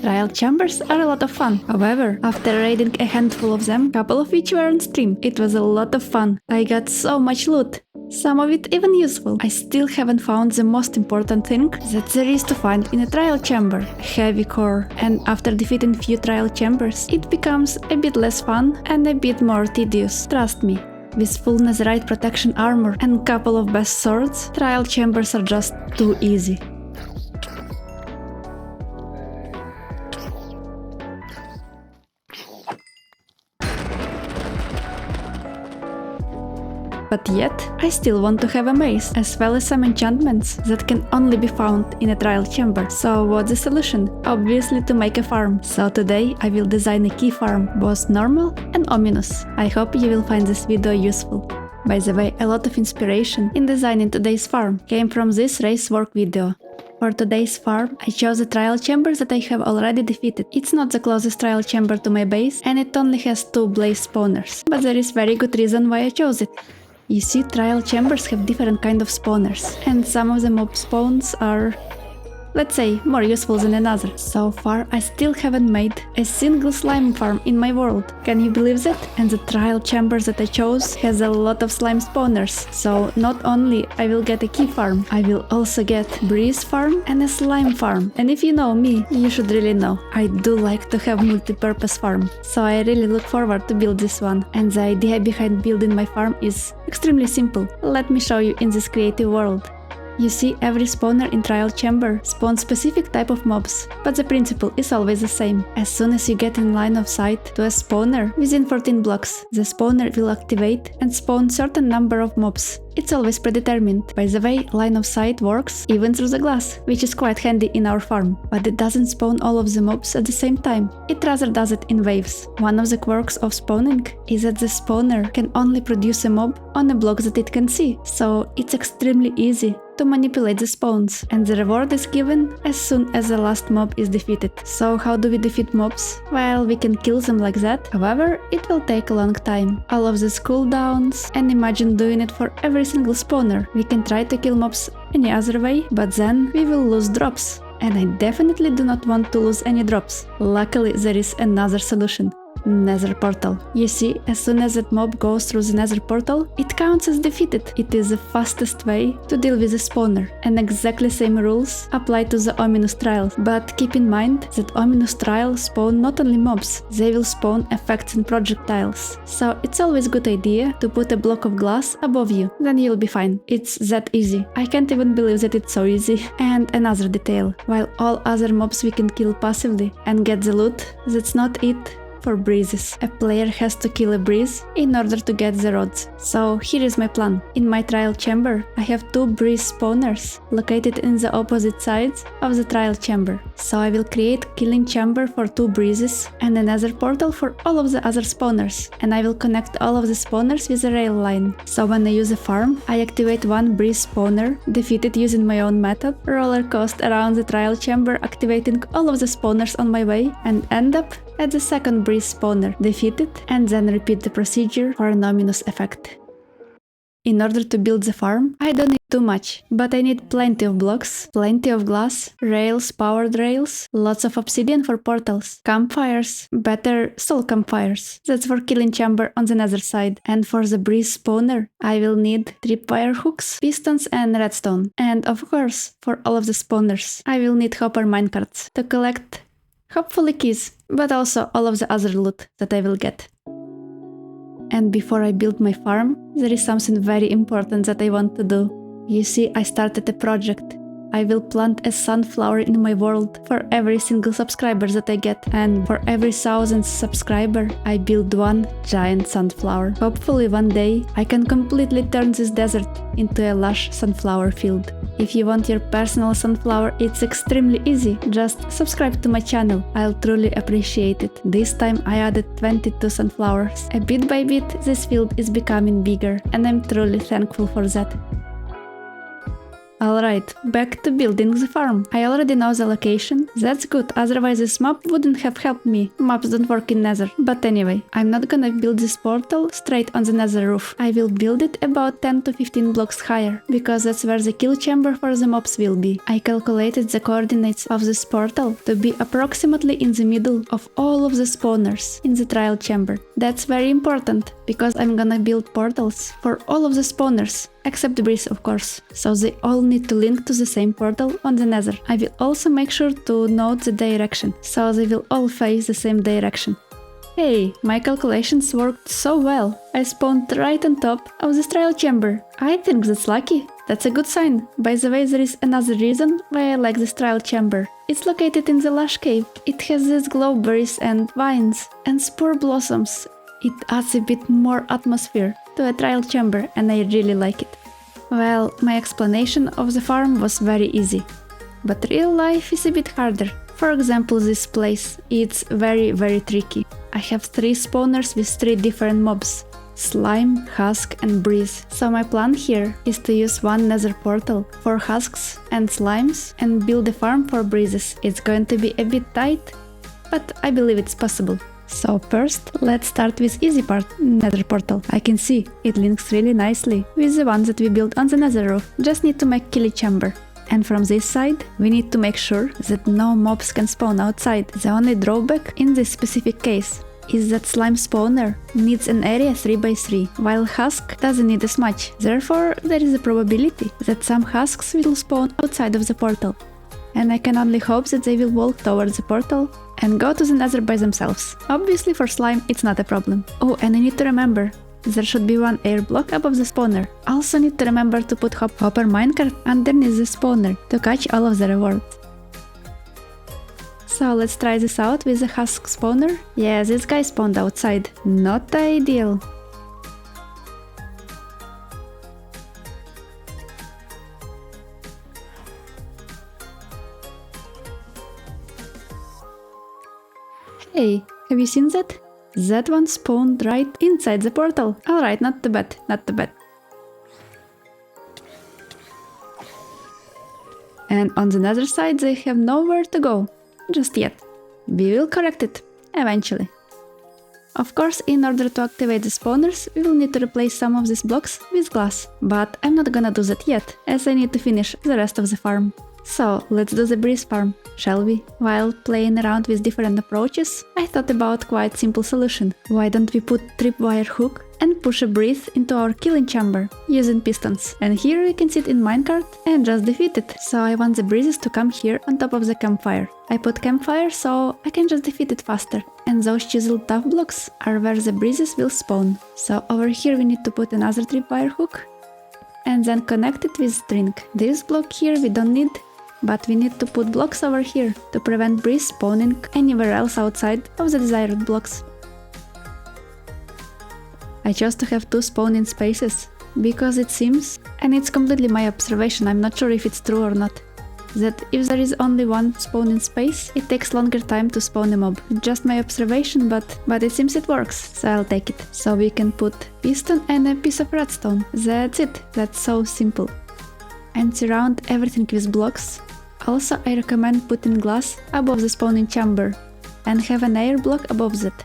Trial chambers are a lot of fun. However, after raiding a handful of them, couple of which were on stream, it was a lot of fun. I got so much loot. Some of it even useful. I still haven't found the most important thing that there is to find in a trial chamber, heavy core. And after defeating few trial chambers, it becomes a bit less fun and a bit more tedious, trust me. With full netherite protection armor and couple of best swords, trial chambers are just too easy. But yet, I still want to have a mace, as well as some enchantments that can only be found in a trial chamber. So what's the solution? Obviously to make a farm. So today I will design a key farm, both normal and ominous. I hope you will find this video useful. By the way, a lot of inspiration in designing today's farm came from this race work video. For today's farm, I chose a trial chamber that I have already defeated. It's not the closest trial chamber to my base, and it only has 2 blaze spawners. But there is very good reason why I chose it. You see, trial chambers have different kind of spawners, and some of the mob spawns are, let's say, more useful than another. So far, I still haven't made a single slime farm in my world. Can you believe that? And the trial chamber that I chose has a lot of slime spawners. So not only I will get a key farm, I will also get breeze farm and a slime farm. And if you know me, you should really know, I do like to have multi-purpose farm. So I really look forward to build this one. And the idea behind building my farm is extremely simple. Let me show you in this creative world. You see, every spawner in trial chamber spawns specific type of mobs, but the principle is always the same. As soon as you get in line of sight to a spawner, within 14 blocks, the spawner will activate and spawn certain number of mobs. It's always predetermined. By the way, line of sight works even through the glass, which is quite handy in our farm. But it doesn't spawn all of the mobs at the same time. It rather does it in waves. One of the quirks of spawning is that the spawner can only produce a mob on a block that it can see, so it's extremely easy to manipulate the spawns, and the reward is given as soon as the last mob is defeated. So how do we defeat mobs? Well, we can kill them like that, however, it will take a long time. All of these cooldowns, and imagine doing it for every single spawner. We can try to kill mobs any other way, but then we will lose drops. And I definitely do not want to lose any drops. Luckily, there is another solution. Nether portal. You see, as soon as that mob goes through the nether portal, it counts as defeated. It is the fastest way to deal with a spawner, and exactly same rules apply to the ominous trials. But keep in mind that ominous trials spawn not only mobs, they will spawn effects and projectiles. So it's always a good idea to put a block of glass above you, then you'll be fine. It's that easy. I can't even believe that it's so easy. And another detail, while all other mobs we can kill passively and get the loot, that's not it. For breezes, a player has to kill a breeze in order to get the rods. So here is my plan. In my trial chamber, I have 2 breeze spawners located in the opposite sides of the trial chamber. So I will create killing chamber for 2 breezes and another portal for all of the other spawners. And I will connect all of the spawners with a rail line. So when I use a farm, I activate 1 breeze spawner, defeat it using my own method, roller coast around the trial chamber, activating all of the spawners on my way, and end up at the second breeze spawner, defeat it, and then repeat the procedure for an ominous effect. In order to build the farm, I don't need too much, but I need plenty of blocks, plenty of glass, rails, powered rails, lots of obsidian for portals, campfires, better soul campfires, that's for killing chamber on the nether side, and for the breeze spawner, I will need tripwire hooks, pistons and redstone, and of course, for all of the spawners, I will need hopper minecarts to collect hopefully keys, but also all of the other loot that I will get. And before I build my farm, there is something very important that I want to do. You see, I started a project. I will plant a sunflower in my world for every single subscriber that I get, and for every 1000th subscriber, I build 1 giant sunflower. Hopefully one day I can completely turn this desert into a lush sunflower field. If you want your personal sunflower, it's extremely easy. Just subscribe to my channel. I'll truly appreciate it. This time I added 22 sunflowers. A bit by bit, this field is becoming bigger, and I'm truly thankful for that. Alright, back to building the farm. I already know the location. That's good, otherwise this map wouldn't have helped me. Maps don't work in Nether. But anyway, I'm not gonna build this portal straight on the Nether roof. I will build it about 10 to 15 blocks higher, because that's where the kill chamber for the mobs will be. I calculated the coordinates of this portal to be approximately in the middle of all of the spawners in the trial chamber. That's very important, because I'm gonna build portals for all of the spawners. Except Breeze, of course, so they all need to link to the same portal on the Nether. I will also make sure to note the direction, so they will all face the same direction. Hey, my calculations worked so well. I spawned right on top of this trial chamber. I think that's lucky. That's a good sign. By the way, there is another reason why I like this trial chamber. It's located in the lush cave. It has these glowberries and vines and spore blossoms. It adds a bit more atmosphere to a trial chamber, and I really like it. Well, my explanation of the farm was very easy, but real life is a bit harder. For example, this place, it's very tricky. I have 3 spawners with 3 different mobs: slime, husk and breeze. So my plan here is to use one nether portal for husks and slimes and build a farm for breezes. It's going to be a bit tight, but I believe it's possible. So first, let's start with easy part, nether portal. I can see it links really nicely with the one that we built on the nether roof. Just need to make kill chamber. And from this side, we need to make sure that no mobs can spawn outside. The only drawback in this specific case is that slime spawner needs an area 3x3, while husk doesn't need as much. Therefore, there is a probability that some husks will spawn outside of the portal. And I can only hope that they will walk towards the portal and go to the nether by themselves. Obviously for slime it's not a problem. Oh, and I need to remember, there should be one air block above the spawner. Also need to remember to put hopper minecart underneath the spawner to catch all of the rewards. So let's try this out with the husk spawner. Yeah, this guy spawned outside. Not ideal. Hey, have you seen that? That one spawned right inside the portal. Alright, not too bad, not too bad. And on the other side they have nowhere to go. Just yet. We will correct it. Eventually. Of course, in order to activate the spawners, we will need to replace some of these blocks with glass. But I'm not gonna do that yet, as I need to finish the rest of the farm. So, let's do the breeze farm, shall we? While playing around with different approaches, I thought about quite simple solution. Why don't we put tripwire hook and push a breeze into our killing chamber using pistons. And here we can sit in minecart and just defeat it. So I want the breezes to come here on top of the campfire. I put campfire so I can just defeat it faster. And those chiseled tough blocks are where the breezes will spawn. So over here we need to put another tripwire hook and then connect it with string. This block here we don't need, but we need to put blocks over here to prevent breeze spawning anywhere else outside of the desired blocks. I chose to have 2 spawning spaces, because it seems, and it's completely my observation, I'm not sure if it's true or not, that if there is only one spawning space, it takes longer time to spawn a mob. Just my observation, but it seems it works, so I'll take it. So we can put piston and a piece of redstone. That's it, that's so simple. And surround everything with blocks. Also, I recommend putting glass above the spawning chamber and have an air block above that.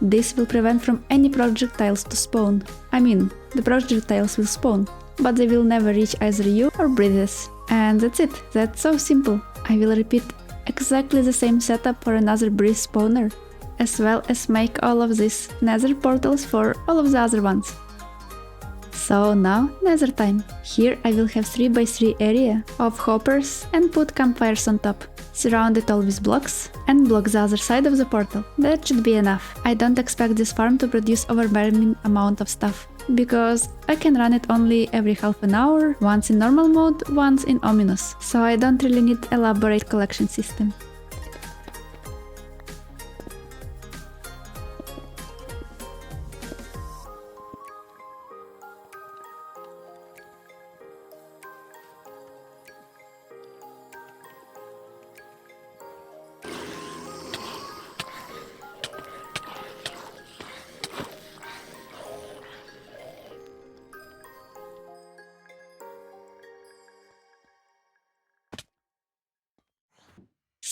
This will prevent from any projectiles to spawn. I mean, the projectiles will spawn, but they will never reach either you or breezes. And that's it, that's so simple. I will repeat exactly the same setup for another breeze spawner, as well as make all of these nether portals for all of the other ones. So now, nether time. Here I will have 3x3 area of hoppers and put campfires on top. Surround it all with blocks and block the other side of the portal. That should be enough. I don't expect this farm to produce overwhelming amount of stuff, because I can run it only every half an hour, once in normal mode, once in ominous. So I don't really need elaborate collection system.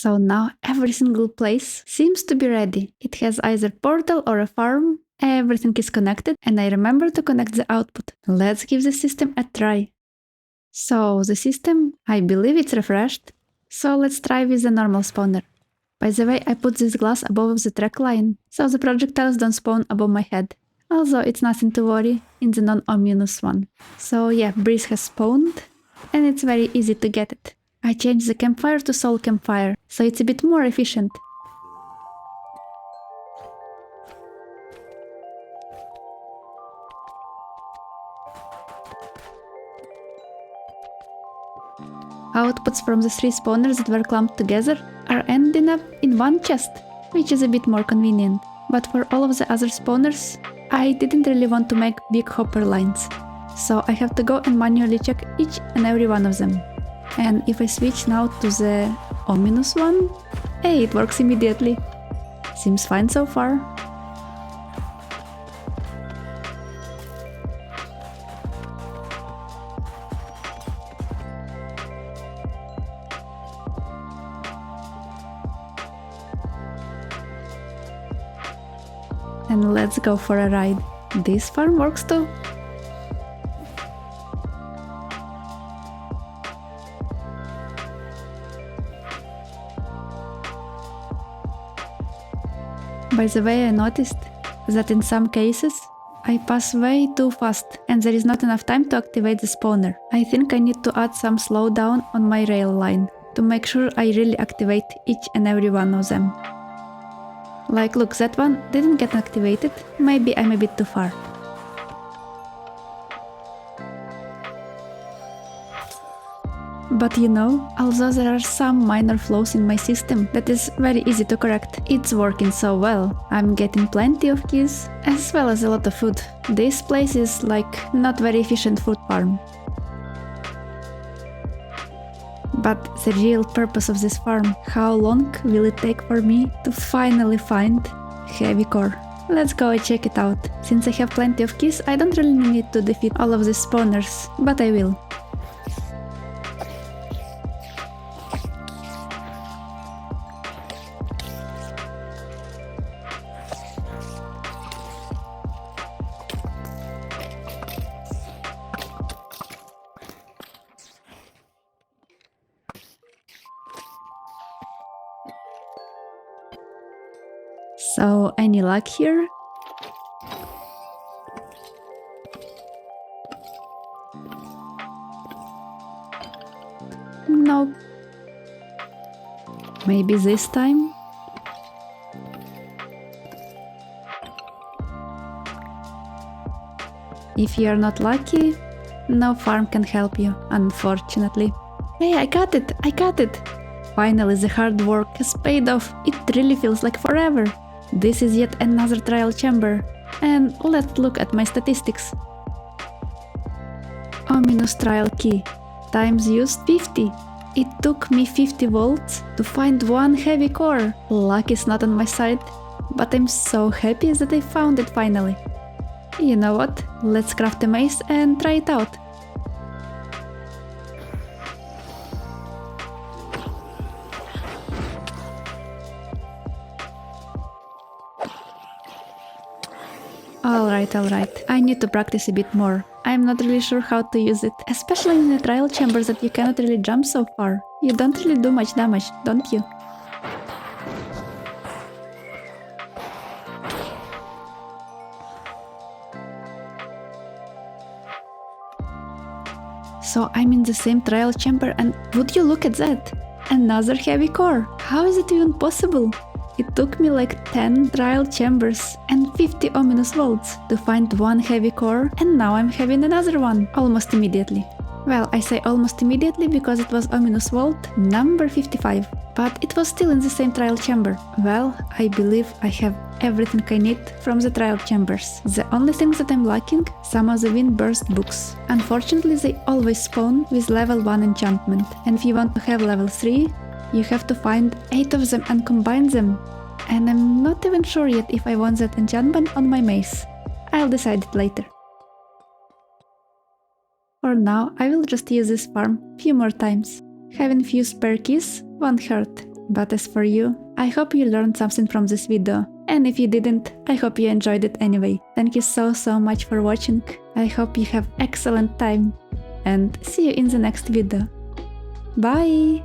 So now every single place seems to be ready. It has either portal or a farm. Everything is connected, and I remember to connect the output. Let's give the system a try. So the system, I believe it's refreshed. So let's try with the normal spawner. By the way, I put this glass above the track line, so the projectiles don't spawn above my head. Although it's nothing to worry in the non-ominous one. So yeah, breeze has spawned, and it's very easy to get it. I changed the campfire to soul campfire, so it's a bit more efficient. Outputs from the 3 spawners that were clumped together are ending up in one chest, which is a bit more convenient. But for all of the other spawners, I didn't really want to make big hopper lines. So I have to go and manually check each and every one of them. And if I switch now to the ominous one, hey, it works immediately. Seems fine so far. And let's go for a ride. This farm works too. By the way, I noticed that in some cases I pass way too fast and there is not enough time to activate the spawner. I think I need to add some slowdown on my rail line to make sure I really activate each and every one of them. Like, look, that one didn't get activated. Maybe I'm a bit too far. But you know, although there are some minor flaws in my system that is very easy to correct, it's working so well. I'm getting plenty of keys, as well as a lot of food. This place is like not very efficient food farm. But the real purpose of this farm, how long will it take for me to finally find heavy core? Let's go and check it out. Since I have plenty of keys, I don't really need to defeat all of these spawners, but I will. So, any luck here? Nope. Maybe this time? If you're not lucky, no farm can help you, unfortunately. Hey, I got it! I got it! Finally, the hard work has paid off. It really feels like forever. This is yet another trial chamber. And let's look at my statistics. Ominous trial key. Times used 50. It took me 50 volts to find one heavy core. Luck is not on my side, but I'm so happy that I found it finally. You know what? Let's craft a mace and try it out. Alright, I need to practice a bit more. I'm not really sure how to use it, especially in a trial chamber that you cannot really jump so far. You don't really do much damage, don't you? So I'm in the same trial chamber and would you look at that? Another heavy core! How is it even possible? It took me like 10 trial chambers and 50 ominous volts to find one heavy core, and now I'm having another one, almost immediately. Well, I say almost immediately because it was ominous vault number 55, but it was still in the same trial chamber. Well, I believe I have everything I need from the trial chambers. The only things that I'm lacking, some of the Windburst books. Unfortunately, they always spawn with level 1 enchantment, and if you want to have level 3, you have to find 8 of them and combine them. And I'm not even sure yet if I want that enchantment on my mace. I'll decide it later. For now, I will just use this farm few more times. Having few spare keys won't hurt. But as for you, I hope you learned something from this video. And if you didn't, I hope you enjoyed it anyway. Thank you so much for watching. I hope you have excellent time. And see you in the next video. Bye!